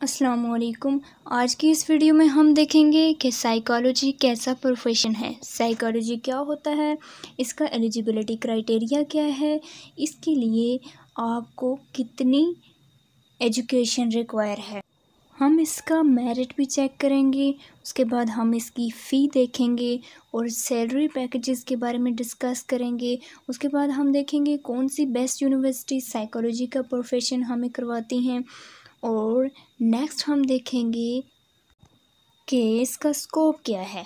अस्सलाम वालेकुम। आज की इस वीडियो में हम देखेंगे कि साइकोलॉजी कैसा प्रोफेशन है, साइकोलॉजी क्या होता है, इसका एलिजिबिलिटी क्राइटेरिया क्या है, इसके लिए आपको कितनी एजुकेशन रिक्वायर है। हम इसका मेरिट भी चेक करेंगे, उसके बाद हम इसकी फ़ी देखेंगे और सैलरी पैकेजेस के बारे में डिस्कस करेंगे। उसके बाद हम देखेंगे कौन सी बेस्ट यूनिवर्सिटी साइकोलॉजी का प्रोफेशन हमें करवाती हैं और नेक्स्ट हम देखेंगे कि इसका स्कोप क्या है।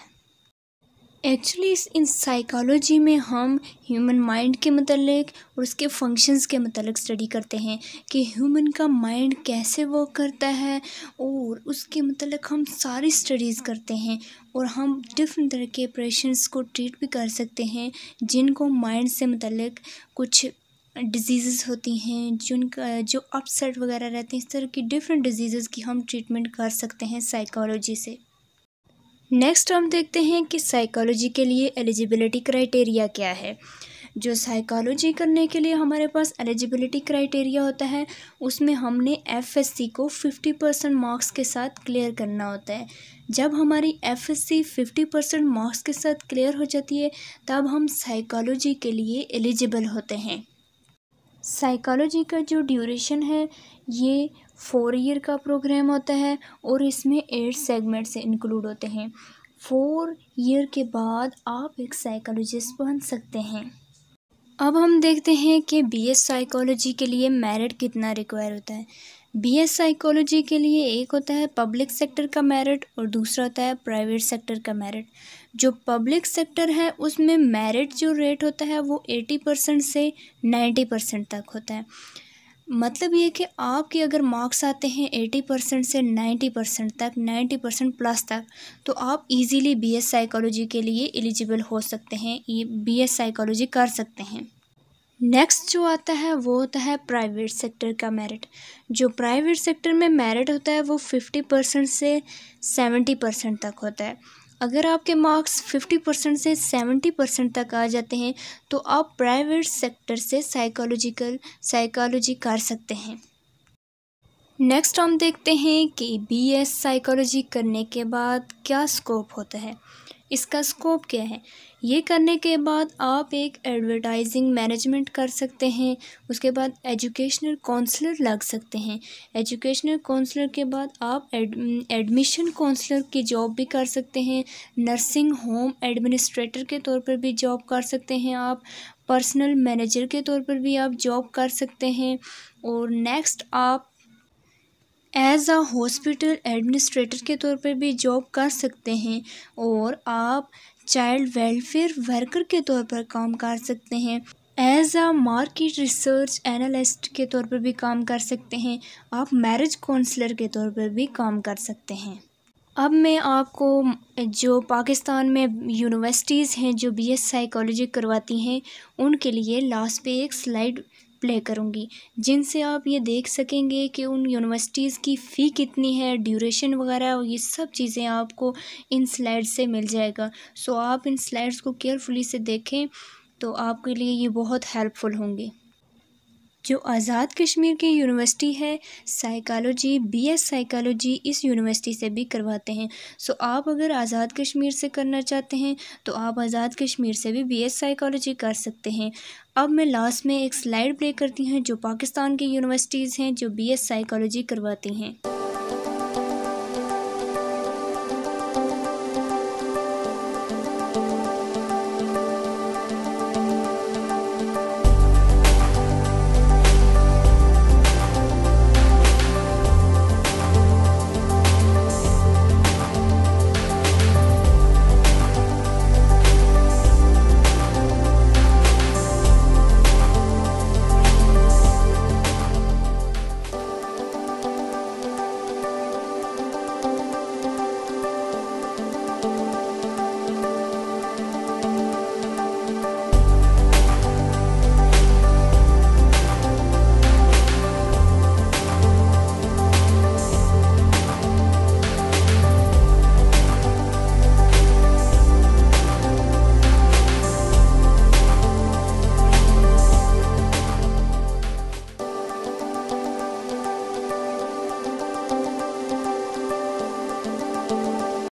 एक्चुअली इन साइकोलॉजी में हम ह्यूमन माइंड के मतलब और उसके फंक्शंस के मतलब स्टडी करते हैं कि ह्यूमन का माइंड कैसे वर्क करता है और उसके मतलब हम सारी स्टडीज़ करते हैं और हम डिफरेंट तरह के पेशेंट्स को ट्रीट भी कर सकते हैं जिनको माइंड से मतलब कुछ डिजीज़ होती हैं, जिनका जो अपसेट वगैरह रहते हैं, इस तरह की डिफरेंट डिजीज़ की हम ट्रीटमेंट कर सकते हैं साइकोलॉजी से। नेक्स्ट हम देखते हैं कि साइकोलॉजी के लिए एलिजिबिलिटी क्राइटेरिया क्या है। जो साइकोलॉजी करने के लिए हमारे पास एलिजिबिलिटी क्राइटेरिया होता है उसमें हमने एफएससी को 50% मार्क्स के साथ क्लियर करना होता है। जब हमारी एफएससी 50% मार्क्स के साथ क्लियर हो जाती है तब हम साइकोलॉजी के लिए एलिजिबल होते हैं। साइकोलॉजी का जो ड्यूरेशन है ये 4 ईयर का प्रोग्राम होता है और इसमें 8 सेगमेंट से इंक्लूड होते हैं। 4 ईयर के बाद आप एक साइकोलॉजिस्ट बन सकते हैं। अब हम देखते हैं कि बीएस साइकोलॉजी के लिए मेरिट कितना रिक्वायर होता है। बीएस साइकोलॉजी के लिए एक होता है पब्लिक सेक्टर का मेरिट और दूसरा होता है प्राइवेट सेक्टर का मेरिट। जो पब्लिक सेक्टर है उसमें मेरिट जो रेट होता है वो 80% से 90% तक होता है। मतलब ये कि आपके अगर मार्क्स आते हैं 80% से 90% तक, 90% प्लस तक, तो आप इजीली बीएस साइकोलॉजी के लिए एलिजिबल हो सकते हैं, ये बीएस साइकोलॉजी कर सकते हैं। नेक्स्ट जो आता है वो होता है प्राइवेट सेक्टर का मेरिट। जो प्राइवेट सेक्टर में मेरिट होता है वो 50% से 70% तक होता है। अगर आपके मार्क्स 50% से 70% तक आ जाते हैं तो आप प्राइवेट सेक्टर से साइकोलॉजी कर सकते हैं। नेक्स्ट हम देखते हैं कि बीएस साइकोलॉजी करने के बाद क्या स्कोप होता है। इसका स्कोप क्या है? ये करने के बाद आप एक एडवर्टाइजिंग मैनेजमेंट कर सकते हैं, उसके बाद एजुकेशनल काउंसलर लग सकते हैं। एजुकेशनल काउंसलर के बाद आप एडमिशन काउंसलर की जॉब भी कर सकते हैं। नर्सिंग होम एडमिनिस्ट्रेटर के तौर पर भी जॉब कर सकते हैं आप। पर्सनल मैनेजर के तौर पर भी आप जॉब कर सकते हैं। और नेक्स्ट आप एज अ हॉस्पिटल एडमिनिस्ट्रेटर के तौर पर भी जॉब कर सकते हैं और आप चाइल्ड वेलफेयर वर्कर के तौर पर काम कर सकते हैं। As a market research analyst के तौर पर भी काम कर सकते हैं। आप मैरिज काउंसलर के तौर पर भी काम कर सकते हैं। अब मैं आपको जो पाकिस्तान में यूनिवर्सिटीज़ हैं जो बीएस साइकोलॉजी करवाती हैं उनके लिए लास्ट पे एक स्लाइड प्ले करूँगी जिनसे आप ये देख सकेंगे कि उन यूनिवर्सिटीज़ की फ़ी कितनी है, ड्यूरेशन वगैरह, ये सब चीज़ें आपको इन स्लाइड से मिल जाएगा। सो आप इन स्लाइड्स को केयरफुली से देखें तो आपके लिए ये बहुत हेल्पफुल होंगे। जो आज़ाद कश्मीर की यूनिवर्सिटी है साइकोलॉजी, बीएस साइकोलॉजी इस यूनिवर्सिटी से भी करवाते हैं। सो आप अगर आज़ाद कश्मीर से करना चाहते हैं तो आप आज़ाद कश्मीर से भी बीएस साइकोलॉजी कर सकते हैं। अब मैं लास्ट में एक स्लाइड प्ले करती हूँ जो पाकिस्तान की यूनिवर्सिटीज़ हैं जो बीएस साइकोलॉजी करवाती हैं।